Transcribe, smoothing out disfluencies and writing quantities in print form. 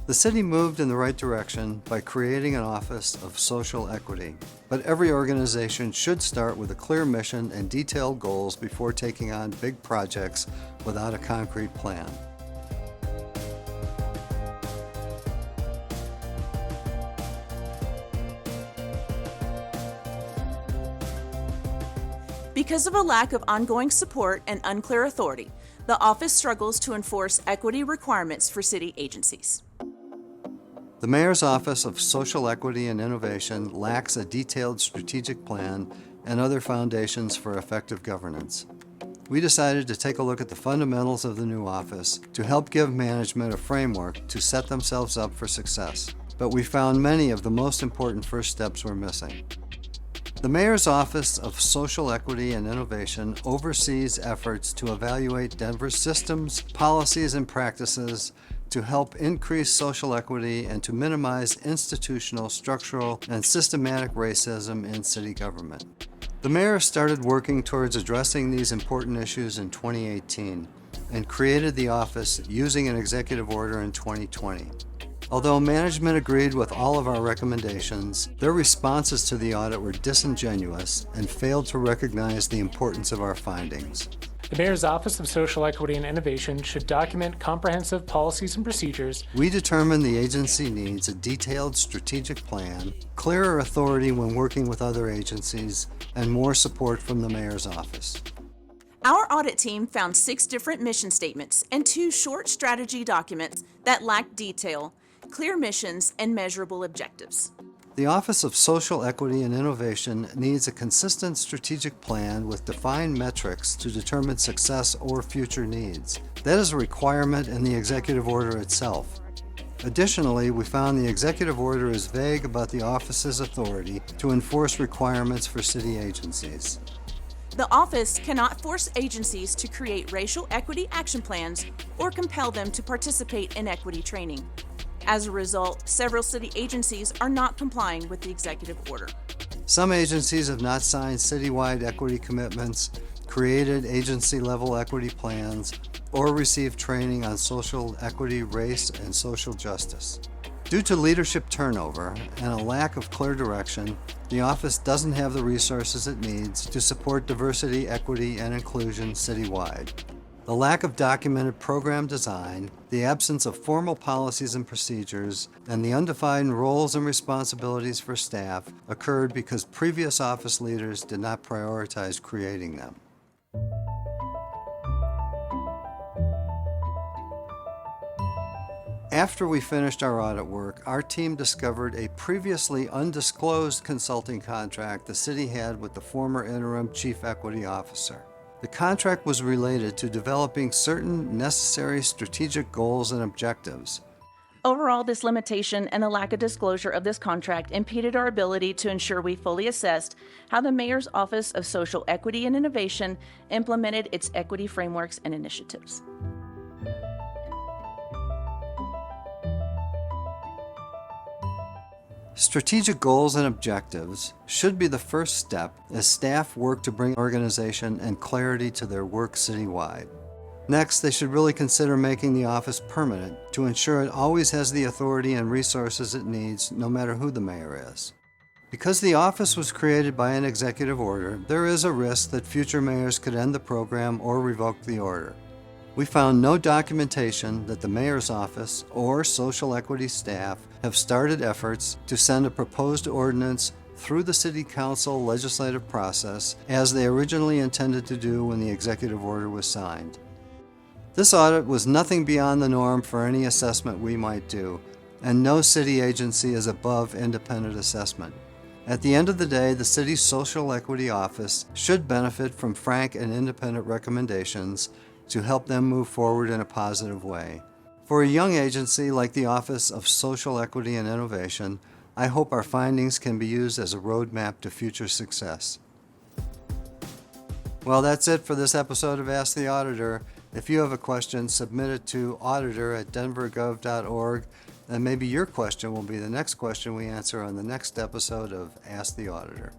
The city moved in the right direction by creating an Office of Social Equity, but every organization should start with a clear mission and detailed goals before taking on big projects without a concrete plan. Because of a lack of ongoing support and unclear authority, the office struggles to enforce equity requirements for city agencies. The Mayor's Office of Social Equity and Innovation lacks a detailed strategic plan and other foundations for effective governance. We decided to take a look at the fundamentals of the new office to help give management a framework to set themselves up for success. But we found many of the most important first steps were missing. The Mayor's Office of Social Equity and Innovation oversees efforts to evaluate Denver's systems, policies, and practices to help increase social equity and to minimize institutional, structural, and systematic racism in city government. The mayor started working towards addressing these important issues in 2018 and created the office using an executive order in 2020. Although management agreed with all of our recommendations, their responses to the audit were disingenuous and failed to recognize the importance of our findings. The Mayor's Office of Social Equity and Innovation should document comprehensive policies and procedures. We determined the agency needs a detailed strategic plan, clearer authority when working with other agencies, and more support from the Mayor's Office. Our audit team found 6 different mission statements and 2 short strategy documents that lacked detail, clear missions, and measurable objectives. The Office of Social Equity and Innovation needs a consistent strategic plan with defined metrics to determine success or future needs. That is a requirement in the executive order itself. Additionally, we found the executive order is vague about the office's authority to enforce requirements for city agencies. The office cannot force agencies to create racial equity action plans or compel them to participate in equity training. As a result, several city agencies are not complying with the executive order. Some agencies have not signed citywide equity commitments, created agency-level equity plans, or received training on social equity, race, and social justice. Due to leadership turnover and a lack of clear direction, the office doesn't have the resources it needs to support diversity, equity, and inclusion citywide. The lack of documented program design, the absence of formal policies and procedures, and the undefined roles and responsibilities for staff occurred because previous office leaders did not prioritize creating them. After we finished our audit work, our team discovered a previously undisclosed consulting contract the city had with the former interim chief equity officer. The contract was related to developing certain necessary strategic goals and objectives. Overall, this limitation and the lack of disclosure of this contract impeded our ability to ensure we fully assessed how the Mayor's Office of Social Equity and Innovation implemented its equity frameworks and initiatives. Strategic goals and objectives should be the first step as staff work to bring organization and clarity to their work citywide. Next, they should really consider making the office permanent to ensure it always has the authority and resources it needs, no matter who the mayor is. Because the office was created by an executive order, there is a risk that future mayors could end the program or revoke the order. We found no documentation that the mayor's office or social equity staff have started efforts to send a proposed ordinance through the city council legislative process as they originally intended to do when the executive order was signed. This audit was nothing beyond the norm for any assessment we might do, and no city agency is above independent assessment. At the end of the day, the city's social equity office should benefit from frank and independent recommendations to help them move forward in a positive way. For a young agency like the Office of Social Equity and Innovation, I hope our findings can be used as a roadmap to future success. Well, that's it for this episode of Ask the Auditor. If you have a question, submit it to auditor@denvergov.org, and maybe your question will be the next question we answer on the next episode of Ask the Auditor.